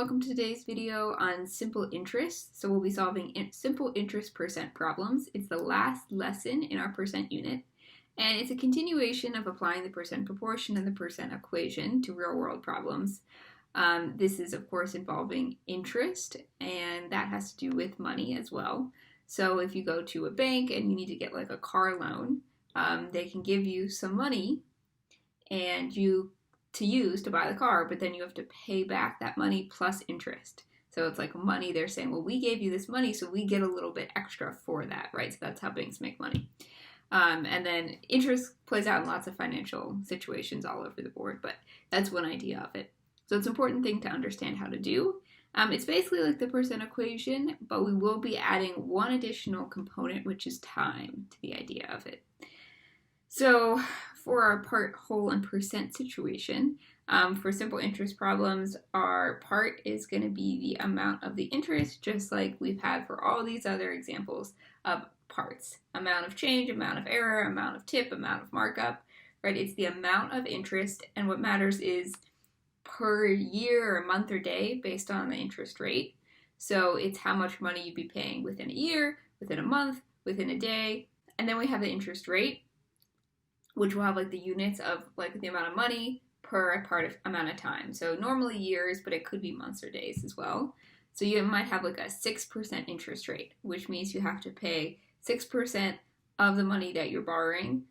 welcome to today's video on simple interest. So we'll be solving simple interest percent problems. It's the last lesson in our percent unit, and it's a continuation of applying the percent proportion and the percent equation to real-world problems. This is, of course, involving interest, and that has to do with money as well. So if you go to a bank and you need to get like a car loan, they can give you some money and to use to buy the car, but then you have to pay back that money plus interest. So it's like money. They're saying, well, we gave you this money, so we get a little bit extra for that, right? So that's how banks make money. And then interest plays out in lots of financial situations all over the board, but that's one idea of it. So it's an important thing to understand how to do. It's basically like the percent equation, but we will be adding one additional component, which is time, to the idea of it. So for our part, whole, and percent situation, for simple interest problems, our part is going to be the amount of the interest, just like we've had for all these other examples of parts. Amount of change, amount of error, amount of tip, amount of markup, right? It's the amount of interest, and what matters is per year or month or day based on the interest rate. So it's how much money you'd be paying within a year, within a month, within a day, and then we have the interest rate, which will have like the units of like the amount of money per amount of time. So normally years, but it could be months or days as well. So you might have like a 6% interest rate, which means you have to pay 6% of the money that you're borrowing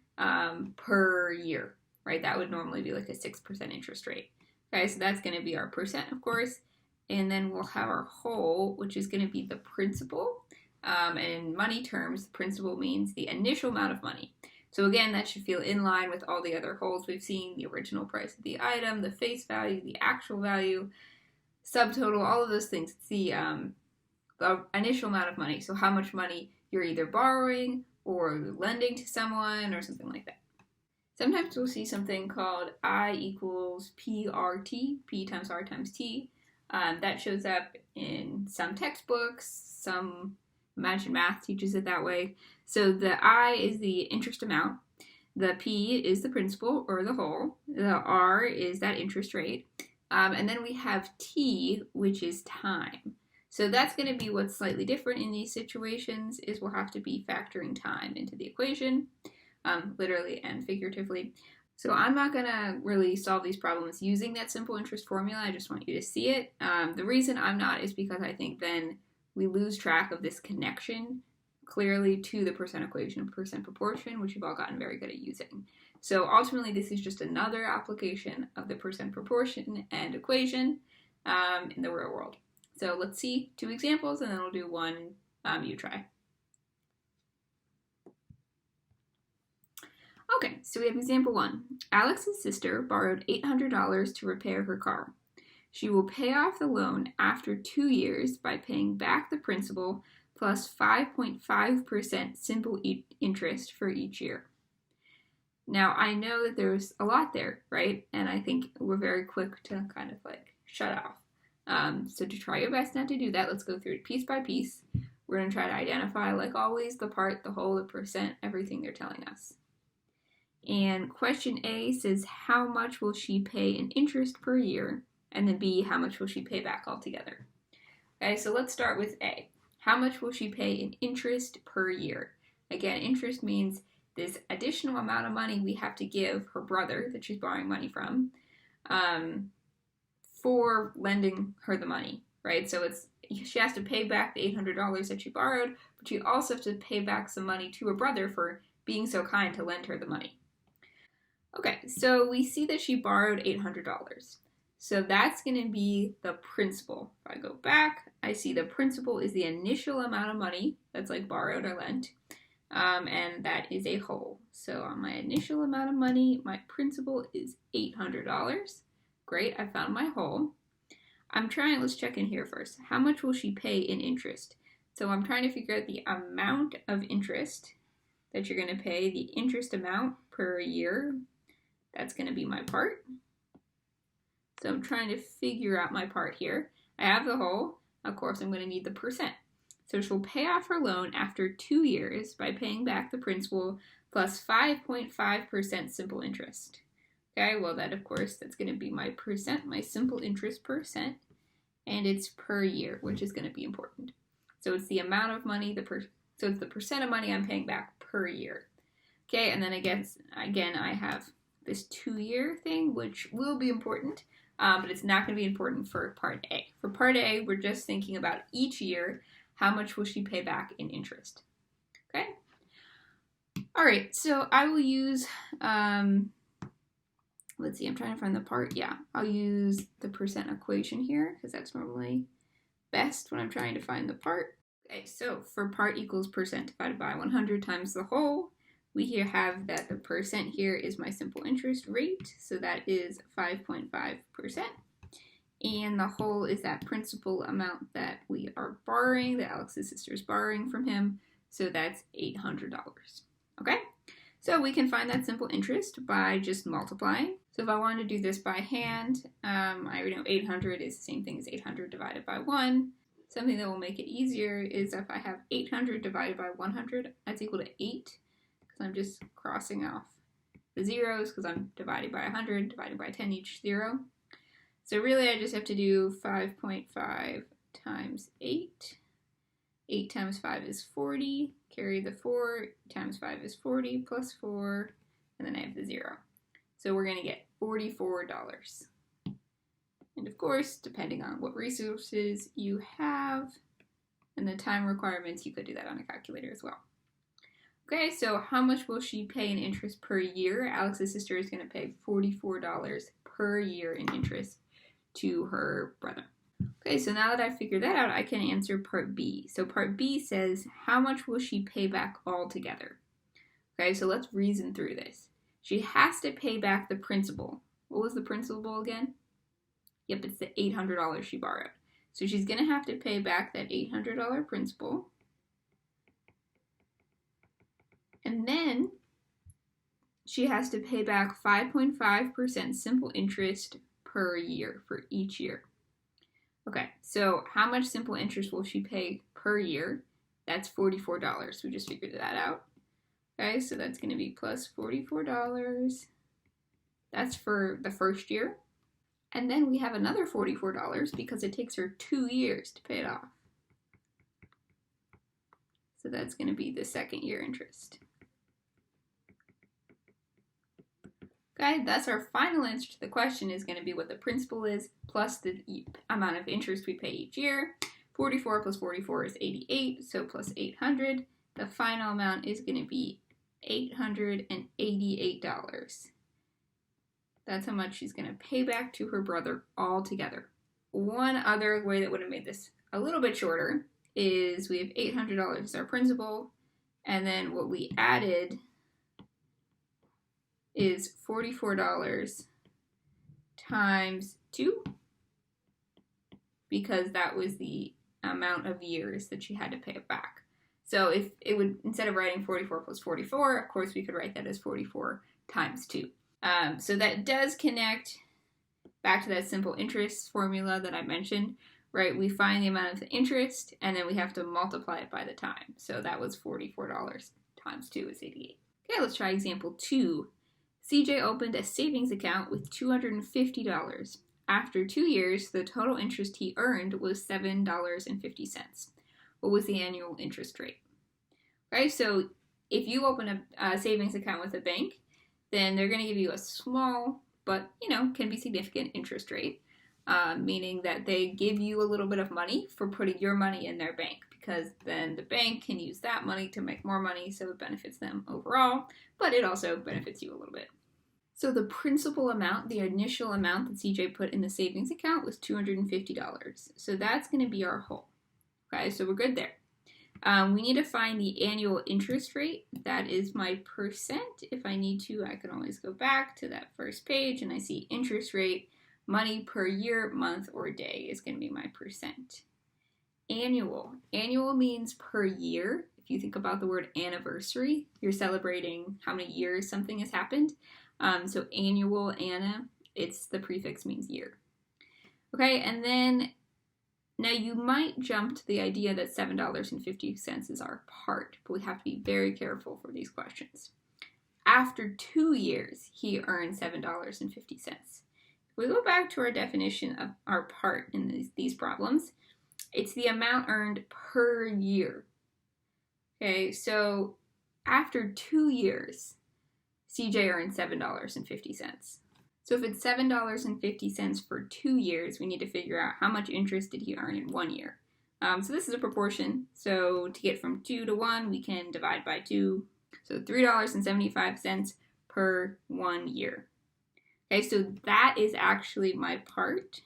per year, right? That would normally be like a 6% interest rate. Okay, so that's going to be our percent, of course. And then we'll have our whole, which is going to be the principal. And in money terms, principal means the initial amount of money. So again, that should feel in line with all the other wholes we've seen: the original price of the item, the face value, the actual value, subtotal, all of those things. It's the initial amount of money. So how much money you're either borrowing or lending to someone or something like that. Sometimes we'll see something called I equals PRT, P times R times T. That shows up in some textbooks, some Imagine Math teaches it that way. So the I is the interest amount, the P is the principal or the whole, the R is that interest rate, and then we have T, which is time. So that's going to be what's slightly different in these situations, is we'll have to be factoring time into the equation, literally and figuratively. So I'm not going to really solve these problems using that simple interest formula. I just want you to see it. The reason I'm not is because I think then we lose track of this connection clearly to the percent equation and percent proportion, which you've all gotten very good at using. So ultimately, this is just another application of the percent proportion and equation in the real world. So let's see two examples, and then we'll do one you try. Okay, so we have example 1. Alex's sister borrowed $800 to repair her car. She will pay off the loan after 2 years by paying back the principal plus 5.5% simple interest for each year. Now, I know that there's a lot there, right? And I think we're very quick to kind of like shut off. So to try your best not to do that, let's go through it piece by piece. We're going to try to identify, like always, the part, the whole, the percent, everything they're telling us. And question A says, how much will she pay in interest per year? And then B, how much will she pay back altogether? Okay, so let's start with A. How much will she pay in interest per year? Again, interest means this additional amount of money we have to give her brother that she's borrowing money from for lending her the money, right? So she has to pay back the $800 that she borrowed, but she also has to pay back some money to her brother for being so kind to lend her the money. Okay, so we see that she borrowed $800. So that's going to be the principal. If I go back, I see the principal is the initial amount of money that's like borrowed or lent, and that is a whole. So on my initial amount of money, my principal is $800. Great, I found my whole. Let's check in here first. How much will she pay in interest? So I'm trying to figure out the amount of interest that you're going to pay, the interest amount per year. That's going to be my part. So I'm trying to figure out my part here. I have the whole. Of course, I'm going to need the percent. So she'll pay off her loan after 2 years by paying back the principal plus 5.5% simple interest. Okay, well that, of course, that's going to be my percent, my simple interest percent. and it's per year, which is going to be important. So it's the amount of money, so it's the percent of money I'm paying back per year. Okay, and then again, I have this 2-year thing, which will be important, but it's not going to be important for part A. For part A, we're just thinking about each year, how much will she pay back in interest? Okay? All right, so I will use, let's see, I'm trying to find the part. Yeah, I'll use the percent equation here, because that's normally best when I'm trying to find the part. Okay, so for part equals percent divided by 100 times the whole, we here have that the percent here is my simple interest rate, so that is 5.5%. And the whole is that principal amount that we are borrowing, that Alex's sister is borrowing from him, so that's $800. Okay? So we can find that simple interest by just multiplying. So if I wanted to do this by hand, I already know 800 is the same thing as 800 divided by 1. Something that will make it easier is if I have 800 divided by 100, that's equal to 8. Because I'm just crossing off the zeros because I'm dividing by 100, divided by 10 each zero. So really I just have to do 5.5 times 8. 8 times 5 is 40. Carry the 4 times 5 is 40 plus 4. And then I have the 0. So we're going to get $44. And of course, depending on what resources you have and the time requirements, you could do that on a calculator as well. Okay, so how much will she pay in interest per year? Alex's sister is going to pay $44 per year in interest to her brother. Okay, so now that I've figured that out, I can answer part B. So part B says, how much will she pay back altogether? Okay, so let's reason through this. She has to pay back the principal. What was the principal again? Yep, it's the $800 she borrowed. So she's going to have to pay back that $800 principal. And then she has to pay back 5.5% simple interest per year for each year. Okay, so how much simple interest will she pay per year? That's $44. We just figured that out. Okay, so that's going to be plus $44. That's for the first year. And then we have another $44 because it takes her 2 years to pay it off. So that's going to be the second year interest. Okay, that's our final answer to the question is going to be what the principal is plus the amount of interest we pay each year. 44 plus 44 is 88, so plus 800. The final amount is going to be $888. That's how much she's going to pay back to her brother all together. One other way that would have made this a little bit shorter is we have $800 as our principal, and then what we added is $44 times 2, because that was the amount of years that she had to pay it back. So if it would, instead of writing 44 plus 44, of course we could write that as 44 times 2. So that does connect back to that simple interest formula that I mentioned, right? We find the amount of the interest, and then we have to multiply it by the time. So that was $44 times 2 is 88. Okay, let's try example 2. CJ opened a savings account with $250. After 2 years, the total interest he earned was $7.50. What was the annual interest rate? Right, so if you open a savings account with a bank, then they're going to give you a small, but, can be significant interest rate, meaning that they give you a little bit of money for putting your money in their bank, because then the bank can use that money to make more money, so it benefits them overall, but it also benefits you a little bit. So the principal amount, the initial amount that CJ put in the savings account was $250. So that's going to be our whole. Okay, so we're good there. We need to find the annual interest rate. That is my percent. If I need to, I can always go back to that first page and I see interest rate, money per year, month, or day is going to be my percent. Annual. Annual means per year. If you think about the word anniversary, you're celebrating how many years something has happened. So annual, anna, the prefix means year. Okay, and then now you might jump to the idea that $7.50 is our part, but we have to be very careful for these questions. After 2 years, he earned $7.50. We go back to our definition of our part in these problems. It's the amount earned per year. Okay, so after 2 years, CJ earned $7.50. So if it's $7.50 for 2 years, we need to figure out how much interest did he earn in 1 year. So this is a proportion. So to get from 2 to 1, we can divide by 2. So $3.75 per 1 year. Okay, so that is actually my part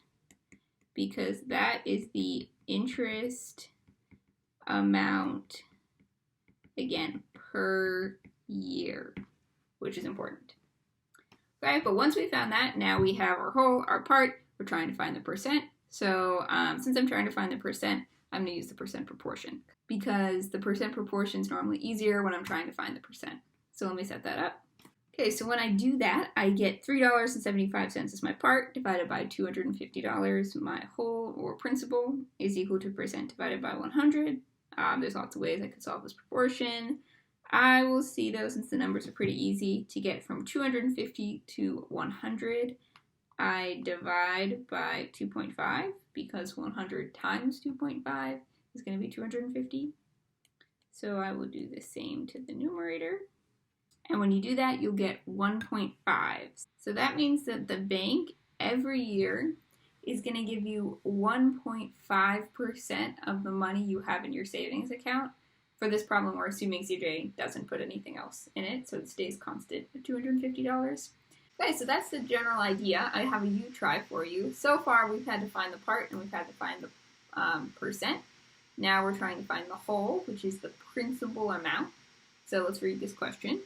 because that is the interest amount, again, per year, which is important. Okay, but once we found that, now we have our whole, our part. We're trying to find the percent. So since I'm trying to find the percent, I'm going to use the percent proportion because the percent proportion is normally easier when I'm trying to find the percent. So let me set that up. Okay, so when I do that, I get $3.75 as my part divided by $250. My whole or principal is equal to percent divided by 100. There's lots of ways I could solve this proportion. I will see though, since the numbers are pretty easy, to get from 250 to 100, I divide by 2.5 because 100 times 2.5 is going to be 250. So I will do the same to the numerator. And when you do that, you'll get 1.5. So that means that the bank every year is going to give you 1.5% of the money you have in your savings account. For this problem, we're assuming CJ doesn't put anything else in it, so it stays constant at $250. Okay, so that's the general idea. I have a U try for you. So far, we've had to find the part and we've had to find the percent. Now we're trying to find the whole, which is the principal amount. So let's read this question.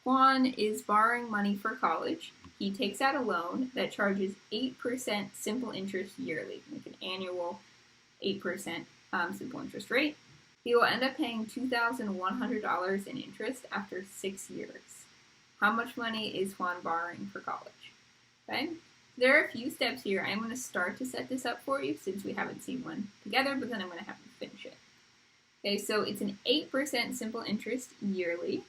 Juan is borrowing money for college. He takes out a loan that charges 8% simple interest yearly, like an annual 8% simple interest rate. He will end up paying $2,100 in interest after 6 years. How much money is Juan borrowing for college? Okay, there are a few steps here. I'm going to start to set this up for you since we haven't seen one together, but then I'm going to have to finish it. Okay, so it's an 8% simple interest yearly.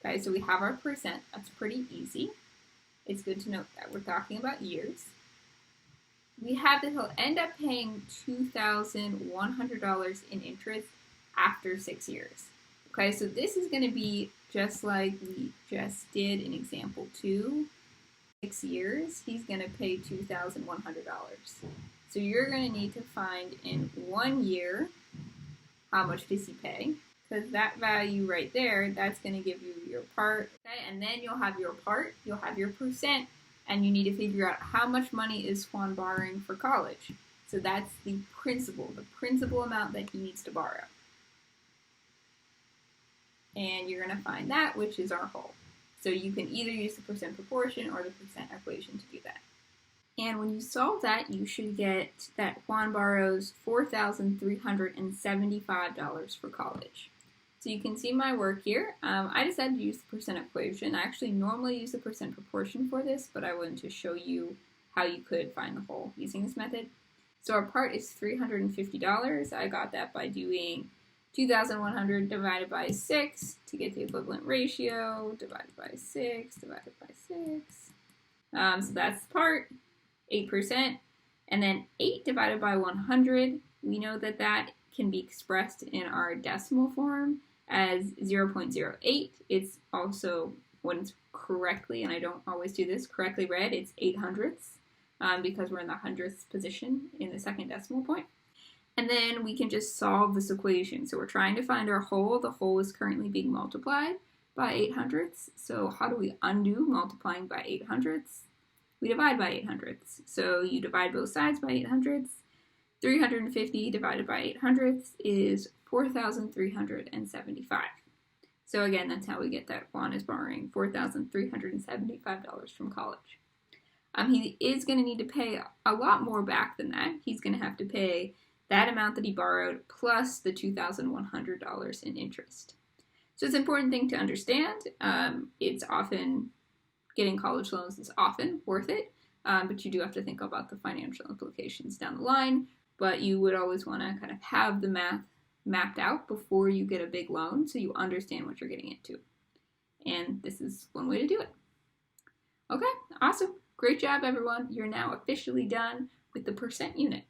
Okay, so we have our percent. That's pretty easy. It's good to note that we're talking about years. We have that he'll end up paying $2,100 in interest after 6 years. Okay, so this is going to be just like we just did in example 2. 6 years, he's going to pay $2,100. So you're going to need to find in 1 year how much does he pay. Because that value right there, that's going to give you your part. Okay, and then you'll have your part, you'll have your percent, and you need to figure out how much money is Juan borrowing for college. So that's the principal amount that he needs to borrow. And you're going to find that, which is our whole. So you can either use the percent proportion or the percent equation to do that. And when you solve that, you should get that Juan borrows $4,375 for college. So you can see my work here. I decided to use the percent equation. I actually normally use the percent proportion for this, but I wanted to show you how you could find the whole using this method. So our part is $350. I got that by doing 2,100 divided by 6 to get the equivalent ratio, divided by 6, divided by 6. So that's the part, 8%. And then 8 divided by 100, we know that that can be expressed in our decimal form as 0.08. It's also, when it's correctly, and I don't always do this, correctly read, it's 800ths because we're in the 100th position in the second decimal point. And then we can just solve this equation. So we're trying to find our whole. The whole is currently being multiplied by 800ths. So how do we undo multiplying by 800ths? We divide by 800ths. So you divide both sides by 800ths. 350 divided by 800ths is 4,375. So again, that's how we get that Juan is borrowing $4,375 from college. He is going to need to pay a lot more back than that. He's going to have to pay that amount that he borrowed plus the $2,100 in interest. So it's an important thing to understand. It's often, getting college loans is often worth it, but you do have to think about the financial implications down the line. But you would always want to kind of have the math mapped out before you get a big loan so you understand what you're getting into. And this is one way to do it. Okay, awesome. Great job, everyone. You're now officially done with the percent unit.